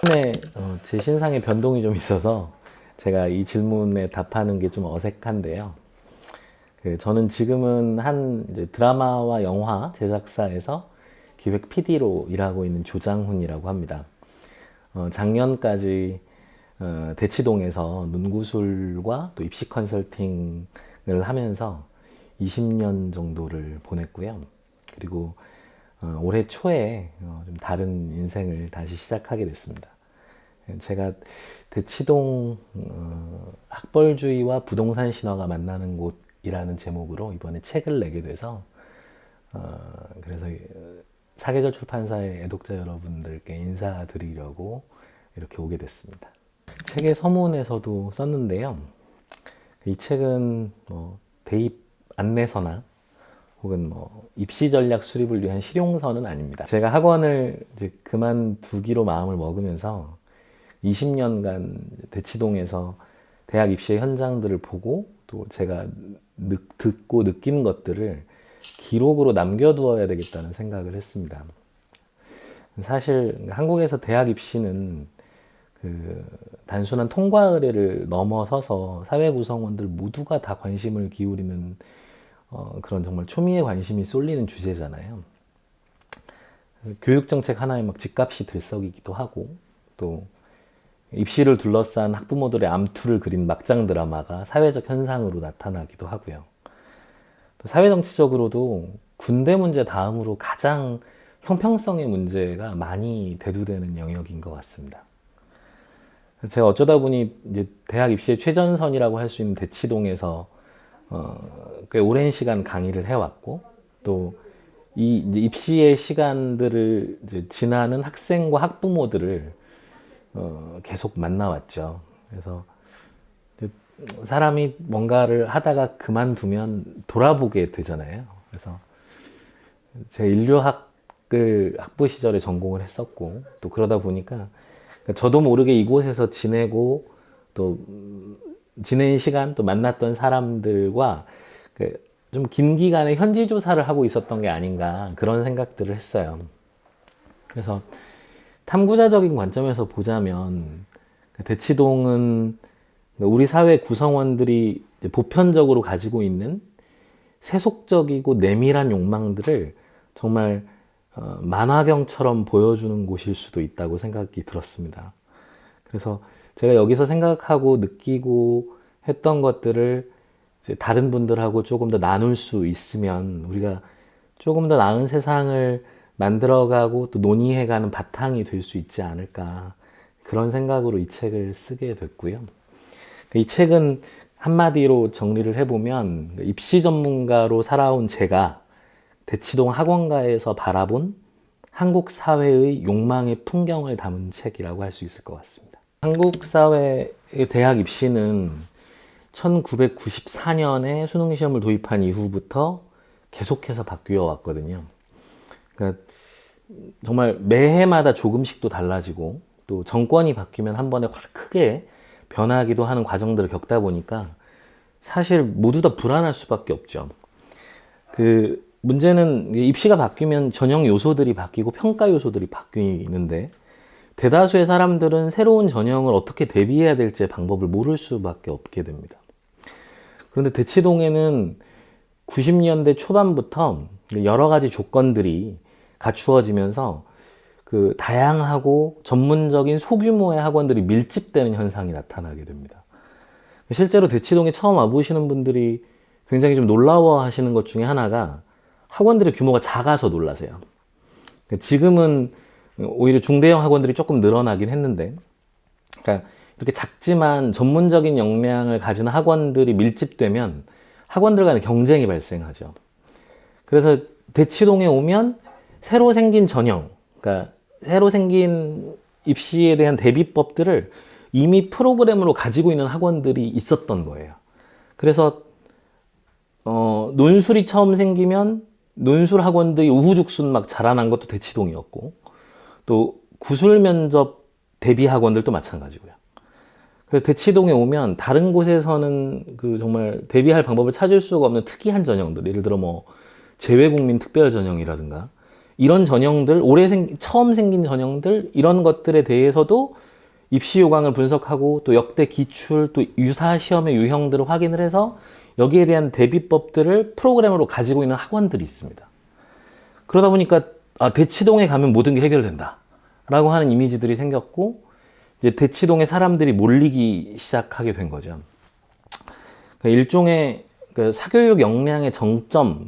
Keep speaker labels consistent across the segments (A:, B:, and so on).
A: 처음에 제 신상에 변동이 좀 있어서 제가 이 질문에 답하는 게 좀 어색한데요. 저는 지금은 한 이제 드라마와 영화 제작사에서 기획 PD로 일하고 있는 조장훈이라고 합니다. 작년까지 대치동에서 눈구술과 또 입시 컨설팅을 하면서 20년 정도를 보냈고요. 그리고 올해 초에 좀 다른 인생을 다시 시작하게 됐습니다. 제가 대치동 학벌주의와 부동산 신화가 만나는 곳이라는 제목으로 이번에 책을 내게 돼서 그래서 사계절 출판사의 애독자 여러분들께 인사드리려고 이렇게 오게 됐습니다. 책의 서문에서도 썼는데요. 이 책은 대입 안내서나 혹은 입시 전략 수립을 위한 실용서는 아닙니다. 제가 학원을 이제 그만두기로 마음을 먹으면서 20년간 대치동에서 대학 입시의 현장들을 보고 또 제가 듣고 느낀 것들을 기록으로 남겨두어야 되겠다는 생각을 했습니다. 사실 한국에서 대학 입시는 단순한 통과 의례를 넘어서서 사회 구성원들 모두가 다 관심을 기울이는 그런 정말 초미의 관심이 쏠리는 주제잖아요. 교육정책 하나에 막 집값이 들썩이기도 하고 또 입시를 둘러싼 학부모들의 암투를 그린 막장 드라마가 사회적 현상으로 나타나기도 하고요. 또 사회정치적으로도 군대 문제 다음으로 가장 형평성의 문제가 많이 대두되는 영역인 것 같습니다. 제가 어쩌다 보니 이제 대학 입시의 최전선이라고 할 수 있는 대치동에서 꽤 오랜 시간 강의를 해왔고 또 이 입시의 시간들을 이제 지나는 학생과 학부모들을 계속 만나왔죠. 그래서 사람이 뭔가를 하다가 그만두면 돌아보게 되잖아요. 그래서 제 인류학을 학부 시절에 전공을 했었고 또 그러다 보니까 저도 모르게 이곳에서 지내고 또 지낸 시간 또 만났던 사람들과 좀 긴 기간의 현지 조사를 하고 있었던 게 아닌가 그런 생각들을 했어요. 그래서 탐구자적인 관점에서 보자면 대치동은 우리 사회 구성원들이 보편적으로 가지고 있는 세속적이고 내밀한 욕망들을 정말 만화경처럼 보여주는 곳일 수도 있다고 생각이 들었습니다. 그래서 제가 여기서 생각하고 느끼고 했던 것들을 이제 다른 분들하고 조금 더 나눌 수 있으면 우리가 조금 더 나은 세상을 만들어가고 또 논의해가는 바탕이 될 수 있지 않을까 그런 생각으로 이 책을 쓰게 됐고요. 이 책은 한마디로 정리를 해보면 입시 전문가로 살아온 제가 대치동 학원가에서 바라본 한국 사회의 욕망의 풍경을 담은 책이라고 할 수 있을 것 같습니다. 한국 사회의 대학 입시는 1994년에 수능시험을 도입한 이후부터 계속해서 바뀌어 왔거든요. 그러니까 정말 매해마다 조금씩 또 달라지고 또 정권이 바뀌면 한 번에 확 크게 변하기도 하는 과정들을 겪다 보니까 사실 모두 다 불안할 수밖에 없죠. 문제는 입시가 바뀌면 전형 요소들이 바뀌고 평가 요소들이 바뀌는데 대다수의 사람들은 새로운 전형을 어떻게 대비해야 될지 방법을 모를 수밖에 없게 됩니다. 그런데 대치동에는 90년대 초반부터 여러 가지 조건들이 갖추어지면서 다양하고 전문적인 소규모의 학원들이 밀집되는 현상이 나타나게 됩니다. 실제로 대치동에 처음 와보시는 분들이 굉장히 좀 놀라워 하시는 것 중에 하나가 학원들의 규모가 작아서 놀라세요. 지금은 오히려 중대형 학원들이 조금 늘어나긴 했는데, 그러니까 이렇게 작지만 전문적인 역량을 가진 학원들이 밀집되면 학원들 간의 경쟁이 발생하죠. 그래서 대치동에 오면 새로 생긴 전형, 그러니까 새로 생긴 입시에 대한 대비법들을 이미 프로그램으로 가지고 있는 학원들이 있었던 거예요. 그래서 논술이 처음 생기면 논술 학원들이 우후죽순 막 자라난 것도 대치동이었고 또 구술 면접 대비 학원들도 마찬가지고요. 그래서 대치동에 오면 다른 곳에서는 정말 대비할 방법을 찾을 수가 없는 특이한 전형들, 예를 들어 제외국민 특별 전형이라든가 이런 전형들, 처음 생긴 전형들, 이런 것들에 대해서도 입시 요강을 분석하고 또 역대 기출, 또 유사 시험의 유형들을 확인을 해서 여기에 대한 대비법들을 프로그램으로 가지고 있는 학원들이 있습니다. 그러다 보니까 대치동에 가면 모든 게 해결된다 라고 하는 이미지들이 생겼고, 이제 대치동에 사람들이 몰리기 시작하게 된 거죠. 그러니까 일종의 사교육 역량의 정점을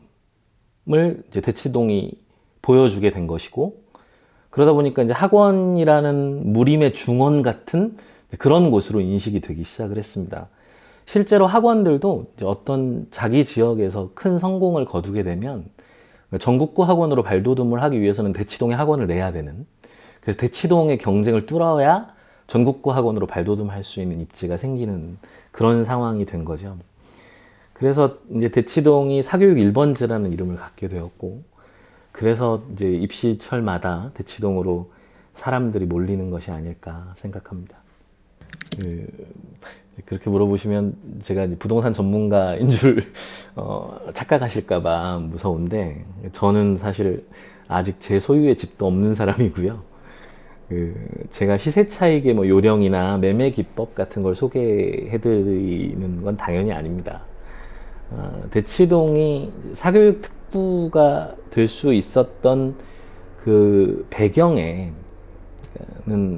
A: 이제 대치동이 보여주게 된 것이고, 그러다 보니까 이제 학원이라는 무림의 중원 같은 그런 곳으로 인식이 되기 시작을 했습니다. 실제로 학원들도 이제 어떤 자기 지역에서 큰 성공을 거두게 되면 전국구 학원으로 발돋움을 하기 위해서는 대치동에 학원을 내야 되는, 그래서 대치동의 경쟁을 뚫어야 전국구 학원으로 발돋움할 수 있는 입지가 생기는 그런 상황이 된 거죠. 그래서 이제 대치동이 사교육 1번지라는 이름을 갖게 되었고, 그래서 이제 입시철마다 대치동으로 사람들이 몰리는 것이 아닐까 생각합니다. 그렇게 물어보시면 제가 이제 부동산 전문가인 줄 착각하실까봐 무서운데, 저는 사실 아직 제 소유의 집도 없는 사람이고요. 제가 시세 차익의 뭐 요령이나 매매 기법 같은 걸 소개해드리는 건 당연히 아닙니다. 대치동이 사교육 특구가 될 수 있었던 그 배경에는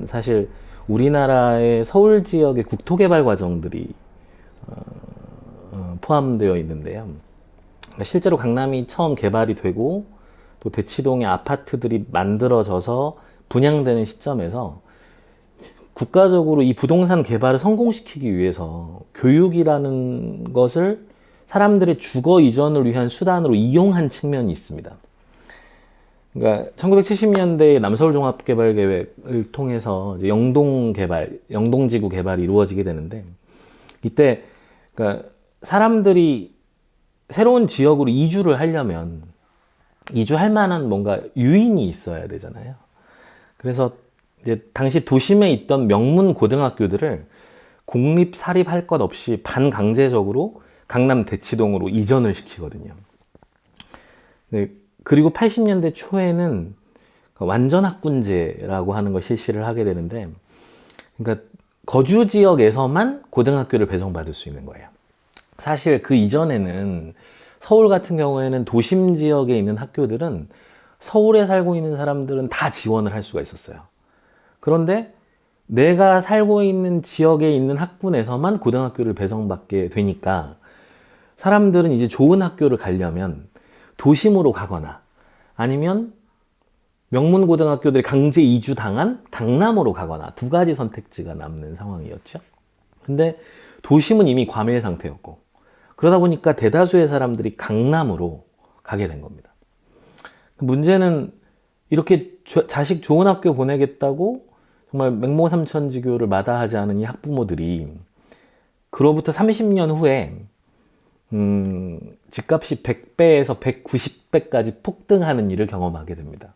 A: 사실 우리나라의 서울 지역의 국토개발 과정들이 포함되어 있는데요. 실제로 강남이 처음 개발이 되고 또 대치동의 아파트들이 만들어져서 분양되는 시점에서 국가적으로 이 부동산 개발을 성공시키기 위해서 교육이라는 것을 사람들의 주거 이전을 위한 수단으로 이용한 측면이 있습니다. 그러니까 1970년대에 남서울 종합개발계획을 통해서 이제 영동지구 개발이 이루어지게 되는데, 이때 그러니까 사람들이 새로운 지역으로 이주를 하려면 이주할 만한 뭔가 유인이 있어야 되잖아요. 그래서 이제 당시 도심에 있던 명문 고등학교들을 공립 사립할 것 없이 반강제적으로 강남 대치동으로 이전을 시키거든요. 네, 그리고 80년대 초에는 완전학군제라고 하는 걸 실시를 하게 되는데, 그러니까 거주 지역에서만 고등학교를 배정받을 수 있는 거예요. 사실 그 이전에는 서울 같은 경우에는 도심 지역에 있는 학교들은 서울에 살고 있는 사람들은 다 지원을 할 수가 있었어요. 그런데 내가 살고 있는 지역에 있는 학군에서만 고등학교를 배정받게 되니까 사람들은 이제 좋은 학교를 가려면 도심으로 가거나 아니면 명문 고등학교들이 강제 이주당한 강남으로 가거나 두 가지 선택지가 남는 상황이었죠. 근데 도심은 이미 과밀 상태였고, 그러다 보니까 대다수의 사람들이 강남으로 가게 된 겁니다. 문제는 이렇게 자식 좋은 학교 보내겠다고 정말 맹모삼천지교를 마다하지 않은 이 학부모들이 그로부터 30년 후에 집값이 100배에서 190배까지 폭등하는 일을 경험하게 됩니다.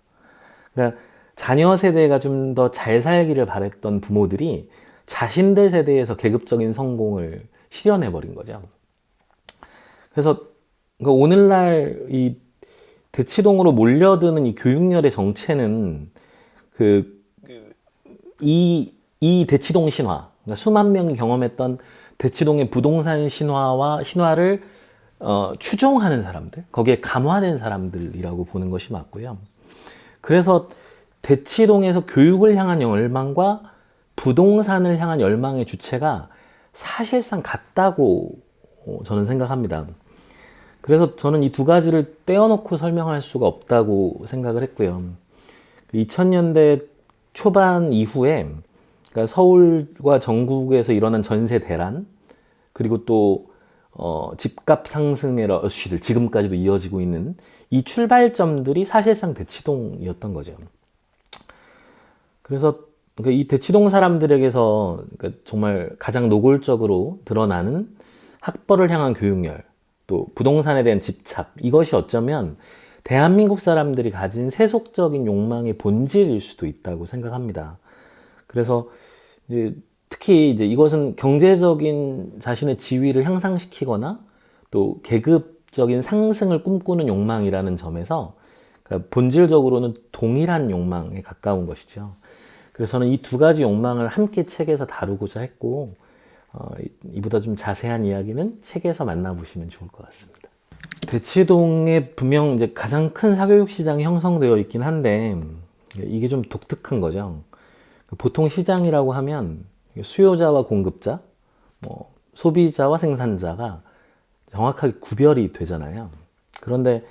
A: 그러니까 자녀 세대가 좀 더 잘 살기를 바랬던 부모들이 자신들 세대에서 계급적인 성공을 실현해버린 거죠. 그래서 오늘날 이 대치동으로 몰려드는 이 교육열의 정체는 이 대치동 신화, 그러니까 수만 명이 경험했던 대치동의 부동산 신화를 추종하는 사람들, 거기에 감화된 사람들이라고 보는 것이 맞고요. 그래서 대치동에서 교육을 향한 열망과 부동산을 향한 열망의 주체가 사실상 같다고 저는 생각합니다. 그래서 저는 이 두 가지를 떼어놓고 설명할 수가 없다고 생각을 했고요. 2000년대 초반 이후에 그러니까 서울과 전국에서 일어난 전세 대란, 그리고 또 집값 상승의 러쉬들, 지금까지도 이어지고 있는 이 출발점들이 사실상 대치동이었던 거죠. 그래서 이 대치동 사람들에게서 정말 가장 노골적으로 드러나는 학벌을 향한 교육열, 또 부동산에 대한 집착, 이것이 어쩌면 대한민국 사람들이 가진 세속적인 욕망의 본질일 수도 있다고 생각합니다. 그래서 특히 이것은 경제적인 자신의 지위를 향상시키거나 또 계급적인 상승을 꿈꾸는 욕망이라는 점에서 그러니까 본질적으로는 동일한 욕망에 가까운 것이죠. 그래서 저는 이 두 가지 욕망을 함께 책에서 다루고자 했고, 이보다 좀 자세한 이야기는 책에서 만나보시면 좋을 것 같습니다. 대치동에 분명 이제 가장 큰 사교육 시장이 형성되어 있긴 한데, 이게 좀 독특한 거죠. 보통 시장이라고 하면 수요자와 공급자, 뭐 소비자와 생산자가 정확하게 구별이 되잖아요. 그런데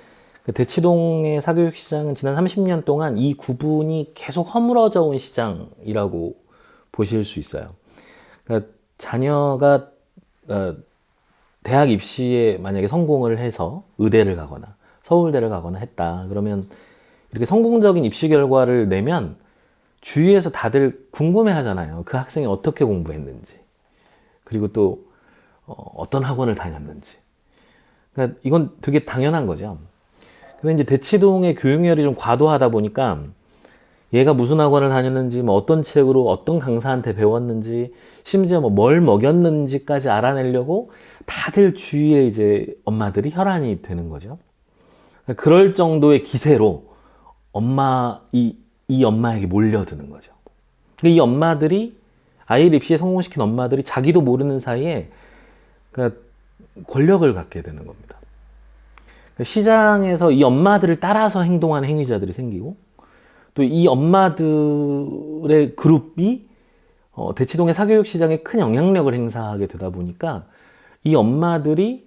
A: 대치동의 사교육 시장은 지난 30년 동안 이 구분이 계속 허물어져 온 시장이라고 보실 수 있어요. 그러니까 자녀가 대학 입시에 만약에 성공을 해서 의대를 가거나 서울대를 가거나 했다. 그러면 이렇게 성공적인 입시 결과를 내면 주위에서 다들 궁금해 하잖아요. 그 학생이 어떻게 공부했는지. 그리고 또 어떤 학원을 다녔는지. 그러니까 이건 되게 당연한 거죠. 근데 이제 대치동의 교육열이 좀 과도하다 보니까 얘가 무슨 학원을 다녔는지, 뭐 어떤 책으로 어떤 강사한테 배웠는지, 심지어 뭐 뭘 먹였는지까지 알아내려고 다들 주위에 이제 엄마들이 혈안이 되는 거죠. 그럴 정도의 기세로 이 엄마에게 몰려드는 거죠. 이 엄마들이, 아이를 입시에 성공시킨 엄마들이 자기도 모르는 사이에 그러니까 권력을 갖게 되는 겁니다. 시장에서 이 엄마들을 따라서 행동하는 행위자들이 생기고, 또 이 엄마들의 그룹이 대치동의 사교육 시장에 큰 영향력을 행사하게 되다 보니까 이 엄마들이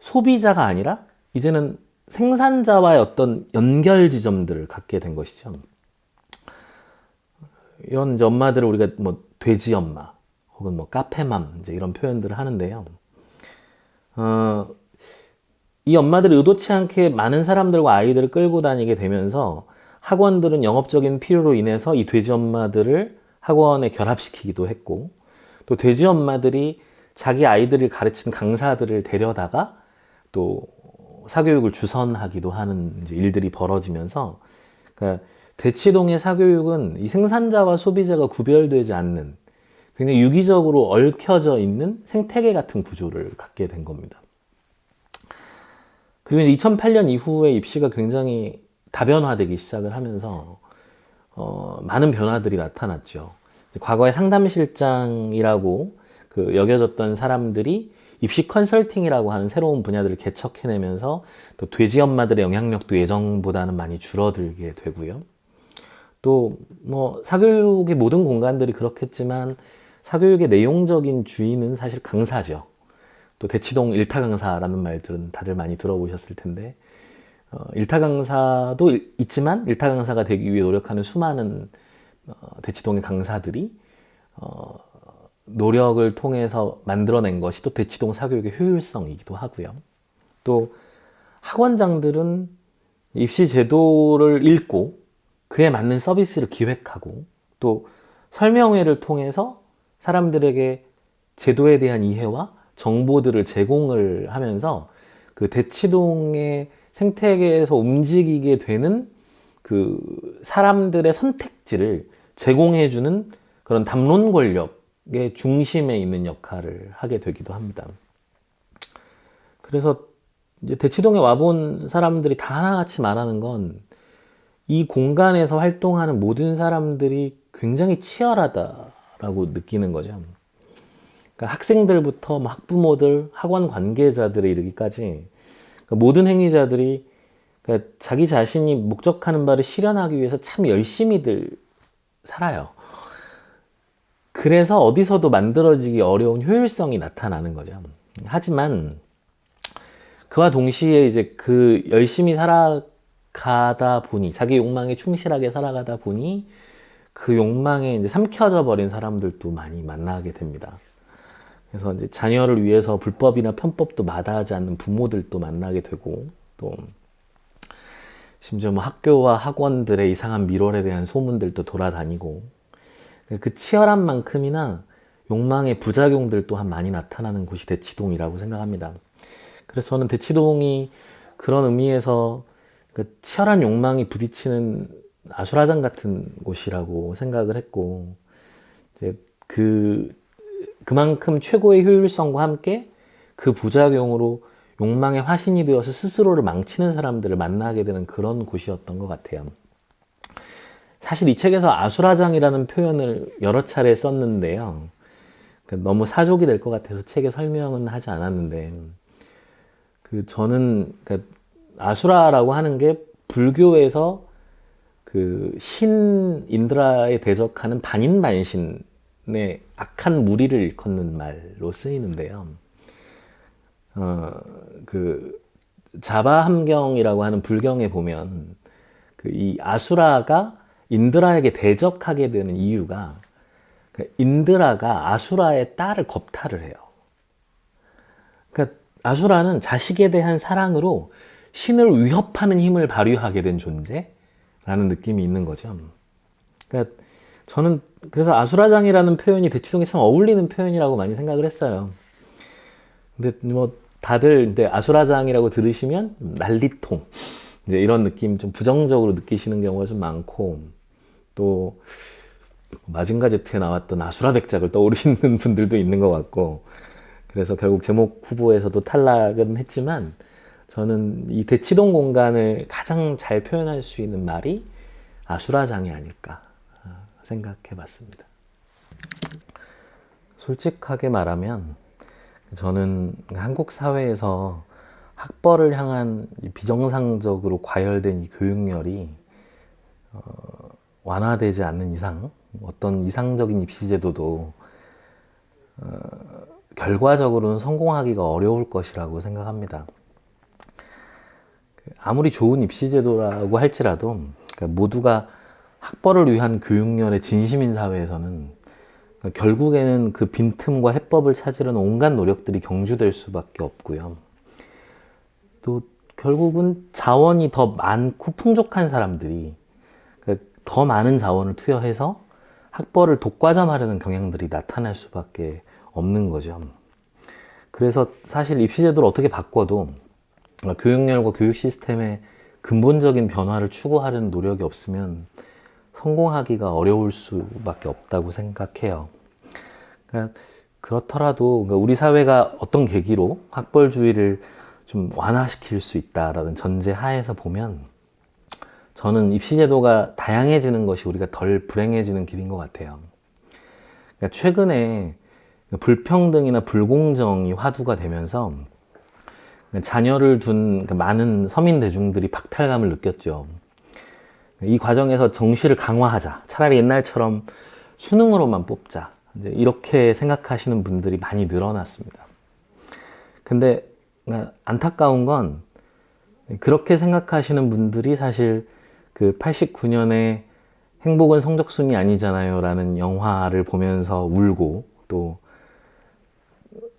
A: 소비자가 아니라 이제는 생산자와의 어떤 연결 지점들을 갖게 된 것이죠. 이런 이제 엄마들을 우리가 뭐 돼지 엄마 혹은 뭐 카페맘 이제 이런 표현들을 하는데요. 이 엄마들이 의도치 않게 많은 사람들과 아이들을 끌고 다니게 되면서 학원들은 영업적인 필요로 인해서 이 돼지 엄마들을 학원에 결합시키기도 했고, 또 돼지 엄마들이 자기 아이들을 가르치는 강사들을 데려다가 또 사교육을 주선하기도 하는 이제 일들이 벌어지면서, 그러니까 대치동의 사교육은 이 생산자와 소비자가 구별되지 않는 굉장히 유기적으로 얽혀져 있는 생태계 같은 구조를 갖게 된 겁니다. 그리고 2008년 이후에 입시가 굉장히 다변화되기 시작을 하면서 많은 변화들이 나타났죠. 과거에 상담실장이라고 그 여겨졌던 사람들이 입시 컨설팅이라고 하는 새로운 분야들을 개척해내면서 또 돼지 엄마들의 영향력도 예전보다는 많이 줄어들게 되고요. 또 뭐 사교육의 모든 공간들이 그렇겠지만 사교육의 내용적인 주인은 사실 강사죠. 또 대치동 일타 강사라는 말들은 다들 많이 들어보셨을 텐데, 일타 강사도 있지만 일타 강사가 되기 위해 노력하는 수많은 대치동의 강사들이 노력을 통해서 만들어낸 것이 또 대치동 사교육의 효율성이기도 하고요. 또 학원장들은 입시 제도를 읽고 그에 맞는 서비스를 기획하고 또 설명회를 통해서 사람들에게 제도에 대한 이해와 정보들을 제공을 하면서 그 대치동의 생태계에서 움직이게 되는 그 사람들의 선택지를 제공해주는 그런 담론 권력의 중심에 있는 역할을 하게 되기도 합니다. 그래서 이제 대치동에 와본 사람들이 다 하나같이 말하는 건 이 공간에서 활동하는 모든 사람들이 굉장히 치열하다라고 느끼는 거죠. 그러니까 학생들부터 학부모들, 학원 관계자들에 이르기까지 그러니까 모든 행위자들이 그러니까 자기 자신이 목적하는 바를 실현하기 위해서 참 열심히들 살아요. 그래서 어디서도 만들어지기 어려운 효율성이 나타나는 거죠. 하지만 그와 동시에 이제 그 열심히 살아가다 보니, 자기 욕망에 충실하게 살아가다 보니 그 욕망에 이제 삼켜져 버린 사람들도 많이 만나게 됩니다. 그래서 이제 자녀를 위해서 불법이나 편법도 마다하지 않는 부모들도 만나게 되고, 또 심지어 뭐 학교와 학원들의 이상한 밀월에 대한 소문들도 돌아다니고, 그 치열한 만큼이나 욕망의 부작용들 또한 많이 나타나는 곳이 대치동이라고 생각합니다. 그래서 저는 대치동이 그런 의미에서 그 치열한 욕망이 부딪히는 아수라장 같은 곳이라고 생각을 했고, 이제 그만큼 최고의 효율성과 함께 그 부작용으로 욕망의 화신이 되어서 스스로를 망치는 사람들을 만나게 되는 그런 곳이었던 것 같아요. 사실 이 책에서 아수라장이라는 표현을 여러 차례 썼는데요. 너무 사족이 될 것 같아서 책에 설명은 하지 않았는데, 저는 아수라라고 하는 게 불교에서 신 인드라에 대적하는 반인반신의 악한 무리를 일컫는 말로 쓰이는데요. 자바함경이라고 하는 불경에 보면 이 아수라가 인드라에게 대적하게 되는 이유가 인드라가 아수라의 딸을 겁탈을 해요. 그러니까 아수라는 자식에 대한 사랑으로 신을 위협하는 힘을 발휘하게 된 존재라는 느낌이 있는 거죠. 그러니까 저는 그래서 아수라장이라는 표현이 대치동에 참 어울리는 표현이라고 많이 생각을 했어요. 근데 뭐 다들 이제 아수라장이라고 들으시면 난리통 이제 이런 느낌 좀 부정적으로 느끼시는 경우가 좀 많고, 또 마징가 Z에 나왔던 아수라 백작을 떠오르시는 분들도 있는 것 같고, 그래서 결국 제목 후보에서도 탈락은 했지만 저는 이 대치동 공간을 가장 잘 표현할 수 있는 말이 아수라장이 아닐까 생각해 봤습니다. 솔직하게 말하면 저는 한국 사회에서 학벌을 향한 비정상적으로 과열된 이 교육열이 완화되지 않는 이상 어떤 이상적인 입시제도도 결과적으로는 성공하기가 어려울 것이라고 생각합니다. 아무리 좋은 입시제도라고 할지라도 모두가 학벌을 위한 교육열의 진심인 사회에서는 결국에는 그 빈틈과 해법을 찾으려는 온갖 노력들이 경주될 수밖에 없고요. 또 결국은 자원이 더 많고 풍족한 사람들이 더 많은 자원을 투여해서 학벌을 독과점하려는 경향들이 나타날 수밖에 없는 거죠. 그래서 사실 입시제도를 어떻게 바꿔도 교육열과 교육 시스템의 근본적인 변화를 추구하려는 노력이 없으면 성공하기가 어려울 수밖에 없다고 생각해요. 그렇더라도 우리 사회가 어떤 계기로 학벌주의를 좀 완화시킬 수 있다라는 전제 하에서 보면 저는 입시제도가 다양해지는 것이 우리가 덜 불행해지는 길인 것 같아요. 최근에 불평등이나 불공정이 화두가 되면서 자녀를 둔 많은 서민 대중들이 박탈감을 느꼈죠. 이 과정에서 정시를 강화하자. 차라리 옛날처럼 수능으로만 뽑자. 이제 이렇게 생각하시는 분들이 많이 늘어났습니다. 근데 안타까운 건 그렇게 생각하시는 분들이 사실 89년에 행복은 성적순이 아니잖아요 라는 영화를 보면서 울고, 또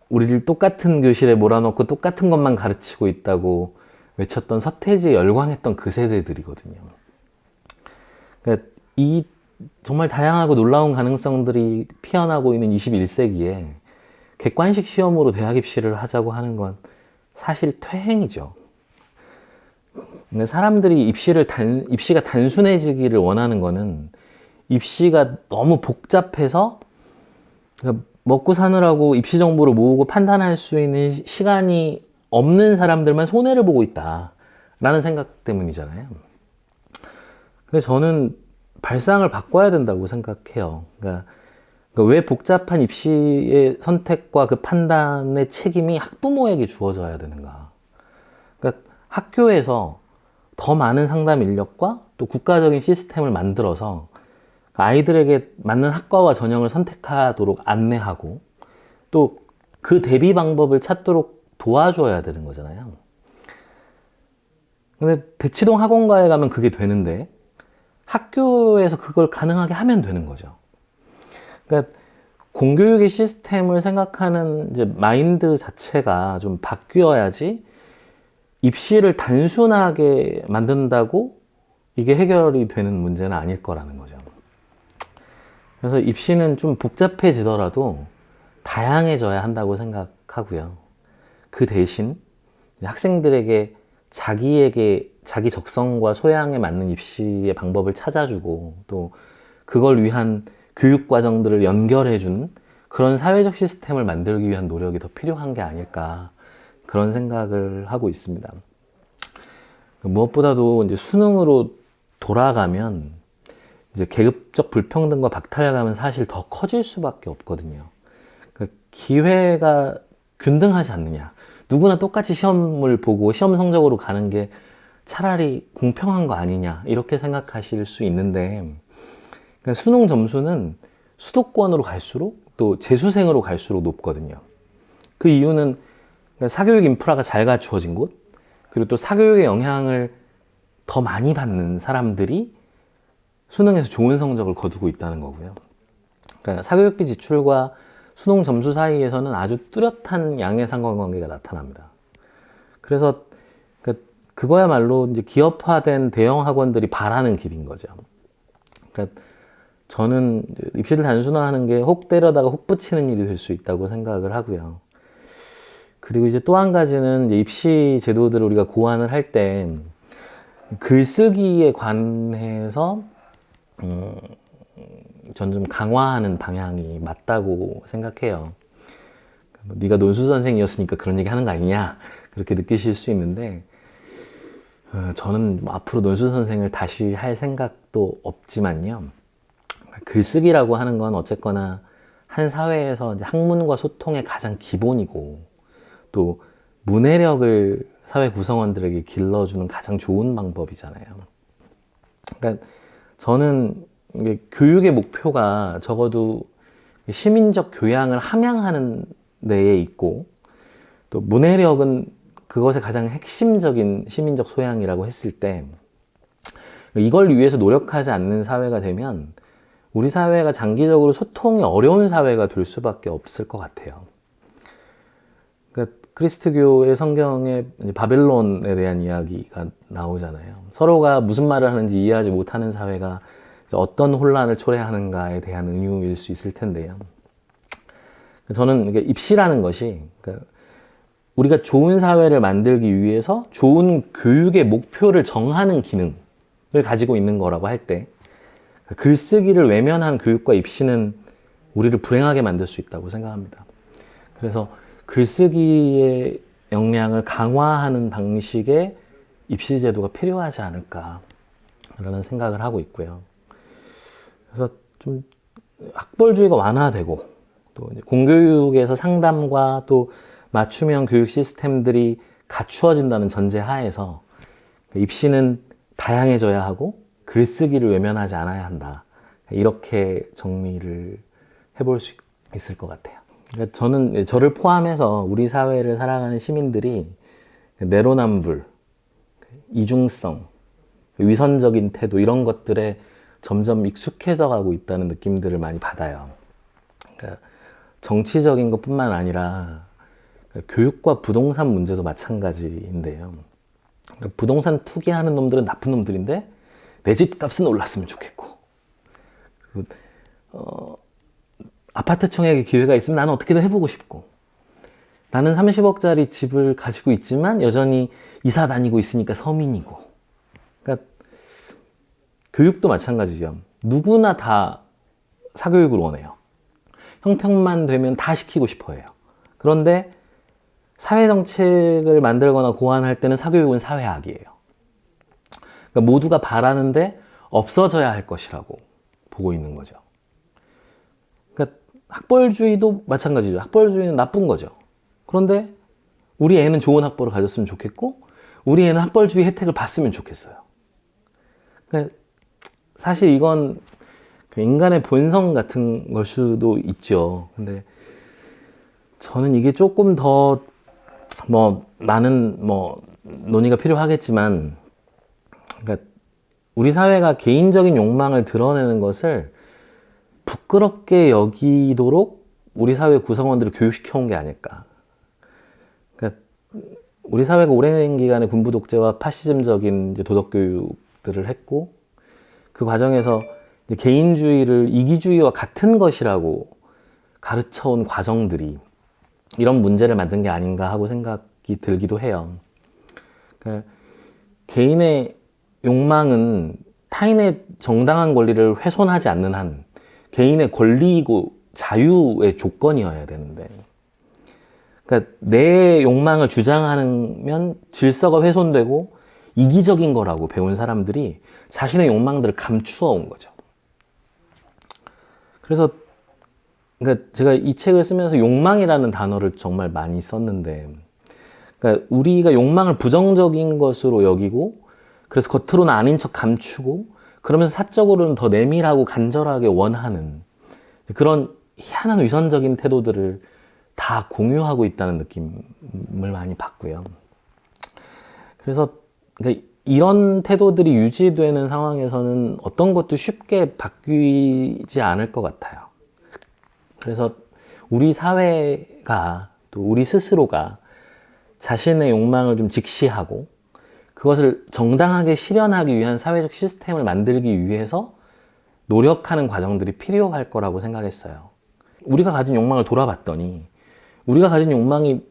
A: 우리를 똑같은 교실에 몰아넣고 똑같은 것만 가르치고 있다고 외쳤던 서태지에 열광했던 그 세대들이거든요. 그러니까 이 정말 다양하고 놀라운 가능성들이 피어나고 있는 21세기에 객관식 시험으로 대학 입시를 하자고 하는 건 사실 퇴행이죠. 근데 사람들이 입시가 단순해지기를 원하는 거는 입시가 너무 복잡해서 먹고 사느라고 입시 정보를 모으고 판단할 수 있는 시간이 없는 사람들만 손해를 보고 있다라는 생각 때문이잖아요. 그래서 저는 발상을 바꿔야 된다고 생각해요. 그러니까 왜 복잡한 입시의 선택과 그 판단의 책임이 학부모에게 주어져야 되는가? 그러니까 학교에서 더 많은 상담 인력과 또 국가적인 시스템을 만들어서 아이들에게 맞는 학과와 전형을 선택하도록 안내하고 또 그 대비 방법을 찾도록 도와줘야 되는 거잖아요. 근데 대치동 학원가에 가면 그게 되는데 학교에서 그걸 가능하게 하면 되는 거죠. 그러니까 공교육의 시스템을 생각하는 이제 마인드 자체가 좀 바뀌어야지 입시를 단순하게 만든다고 이게 해결이 되는 문제는 아닐 거라는 거죠. 그래서 입시는 좀 복잡해지더라도 다양해져야 한다고 생각하고요. 그 대신 학생들에게 자기 적성과 소양에 맞는 입시의 방법을 찾아주고 또 그걸 위한 교육 과정들을 연결해준 그런 사회적 시스템을 만들기 위한 노력이 더 필요한 게 아닐까 그런 생각을 하고 있습니다. 무엇보다도 이제 수능으로 돌아가면 이제 계급적 불평등과 박탈감은 사실 더 커질 수밖에 없거든요. 그러니까 기회가 균등하지 않느냐. 누구나 똑같이 시험을 보고 시험 성적으로 가는 게 차라리 공평한 거 아니냐 이렇게 생각하실 수 있는데, 그러니까 수능 점수는 수도권으로 갈수록 또 재수생으로 갈수록 높거든요. 그 이유는 사교육 인프라가 잘 갖추어진 곳, 그리고 또 사교육의 영향을 더 많이 받는 사람들이 수능에서 좋은 성적을 거두고 있다는 거고요. 그러니까 사교육비 지출과 수능 점수 사이에서는 아주 뚜렷한 양의 상관관계가 나타납니다. 그래서 그거야말로 이제 기업화된 대형 학원들이 바라는 길인 거죠. 그러니까 저는 입시를 단순화하는 게 혹 때려다가 혹 붙이는 일이 될 수 있다고 생각을 하고요. 그리고 이제 또 한 가지는 이제 입시 제도들을 우리가 고안을 할 때 글쓰기에 관해서 전 좀 강화하는 방향이 맞다고 생각해요. 네가 논술 선생이었으니까 그런 얘기 하는 거 아니냐 그렇게 느끼실 수 있는데, 저는 앞으로 논술 선생을 다시 할 생각도 없지만요. 글쓰기라고 하는 건 어쨌거나 한 사회에서 이제 학문과 소통의 가장 기본이고, 또 문해력을 사회 구성원들에게 길러주는 가장 좋은 방법이잖아요. 그러니까 저는 이게 교육의 목표가 적어도 시민적 교양을 함양하는 데에 있고, 또 문해력은 그것의 가장 핵심적인 시민적 소양이라고 했을 때, 이걸 위해서 노력하지 않는 사회가 되면 우리 사회가 장기적으로 소통이 어려운 사회가 될 수밖에 없을 것 같아요. 그러니까 그리스도교의 성경에 바벨론에 대한 이야기가 나오잖아요. 서로가 무슨 말을 하는지 이해하지 못하는 사회가 어떤 혼란을 초래하는가에 대한 은유일 수 있을 텐데요. 저는 입시라는 것이 우리가 좋은 사회를 만들기 위해서 좋은 교육의 목표를 정하는 기능을 가지고 있는 거라고 할 때, 글쓰기를 외면한 교육과 입시는 우리를 불행하게 만들 수 있다고 생각합니다. 그래서 글쓰기의 역량을 강화하는 방식의 입시 제도가 필요하지 않을까라는 생각을 하고 있고요. 그래서 좀 학벌주의가 완화되고, 또 공교육에서 상담과 또 맞춤형 교육 시스템들이 갖추어진다는 전제 하에서 입시는 다양해져야 하고 글쓰기를 외면하지 않아야 한다. 이렇게 정리를 해볼 수 있을 것 같아요. 그러니까 저는 저를 포함해서 우리 사회를 살아가는 시민들이 내로남불, 이중성, 위선적인 태도 이런 것들에 점점 익숙해져 가고 있다는 느낌들을 많이 받아요. 그러니까 정치적인 것뿐만 아니라 교육과 부동산 문제도 마찬가지인데요. 그러니까 부동산 투기하는 놈들은 나쁜 놈들인데 내 집값은 올랐으면 좋겠고, 그리고 아파트 청약의 기회가 있으면 나는 어떻게든 해보고 싶고, 나는 30억짜리 집을 가지고 있지만 여전히 이사 다니고 있으니까 서민이고. 그러니까 교육도 마찬가지죠. 누구나 다 사교육을 원해요. 형평만 되면 다 시키고 싶어 해요. 그런데 사회정책을 만들거나 고안할 때는 사교육은 사회악이에요. 그러니까 모두가 바라는데 없어져야 할 것이라고 보고 있는 거죠. 그러니까 학벌주의도 마찬가지죠. 학벌주의는 나쁜 거죠. 그런데 우리 애는 좋은 학벌을 가졌으면 좋겠고, 우리 애는 학벌주의 혜택을 봤으면 좋겠어요. 그러니까 사실 이건 인간의 본성 같은 걸 수도 있죠. 근데 저는 이게 조금 더 많은 논의가 필요하겠지만, 그러니까 우리 사회가 개인적인 욕망을 드러내는 것을 부끄럽게 여기도록 우리 사회 구성원들을 교육시켜 온 게 아닐까. 그러니까 우리 사회가 오랜 기간의 군부 독재와 파시즘적인 도덕 교육들을 했고, 그 과정에서 이제 개인주의를 이기주의와 같은 것이라고 가르쳐온 과정들이 이런 문제를 만든 게 아닌가 하고 생각이 들기도 해요. 그러니까 개인의 욕망은 타인의 정당한 권리를 훼손하지 않는 한 개인의 권리이고 자유의 조건이어야 되는데, 그러니까 내 욕망을 주장하면 질서가 훼손되고 이기적인 거라고 배운 사람들이 자신의 욕망들을 감추어 온 거죠. 그래서 그러니까 제가 이 책을 쓰면서 욕망이라는 단어를 정말 많이 썼는데, 그러니까 우리가 욕망을 부정적인 것으로 여기고, 그래서 겉으로는 아닌 척 감추고, 그러면서 사적으로는 더 내밀하고 간절하게 원하는 그런 희한한 위선적인 태도들을 다 공유하고 있다는 느낌을 많이 받고요. 그래서 그러니까 이런 태도들이 유지되는 상황에서는 어떤 것도 쉽게 바뀌지 않을 것 같아요. 그래서 우리 사회가 또 우리 스스로가 자신의 욕망을 좀 직시하고 그것을 정당하게 실현하기 위한 사회적 시스템을 만들기 위해서 노력하는 과정들이 필요할 거라고 생각했어요. 우리가 가진 욕망을 돌아봤더니 우리가 가진 욕망이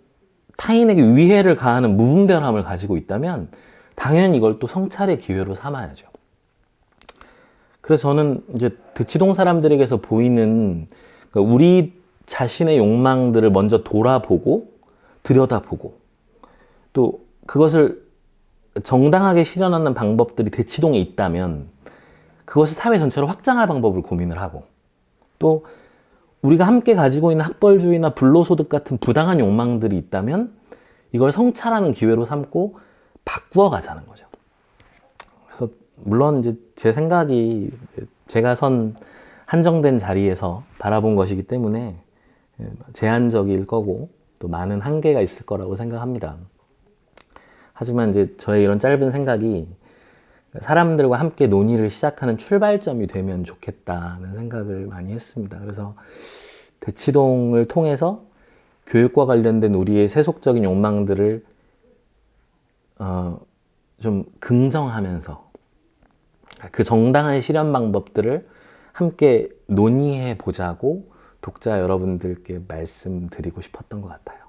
A: 타인에게 위해를 가하는 무분별함을 가지고 있다면 당연히 이걸 또 성찰의 기회로 삼아야죠. 그래서 저는 이제 대치동 사람들에게서 보이는 그러니까 우리 자신의 욕망들을 먼저 돌아보고 들여다보고 또 그것을 정당하게 실현하는 방법들이 대치동에 있다면 그것을 사회 전체로 확장할 방법을 고민을 하고 또 우리가 함께 가지고 있는 학벌주의나 불로소득 같은 부당한 욕망들이 있다면 이걸 성찰하는 기회로 삼고 바꾸어 가자는 거죠. 그래서 물론 이제 제 생각이 제가 선 한정된 자리에서 바라본 것이기 때문에 제한적일 거고 또 많은 한계가 있을 거라고 생각합니다. 하지만 이제 저의 이런 짧은 생각이 사람들과 함께 논의를 시작하는 출발점이 되면 좋겠다는 생각을 많이 했습니다. 그래서 대치동을 통해서 교육과 관련된 우리의 세속적인 욕망들을 좀 긍정하면서 그 정당한 실현 방법들을 함께 논의해 보자고 독자 여러분들께 말씀드리고 싶었던 것 같아요.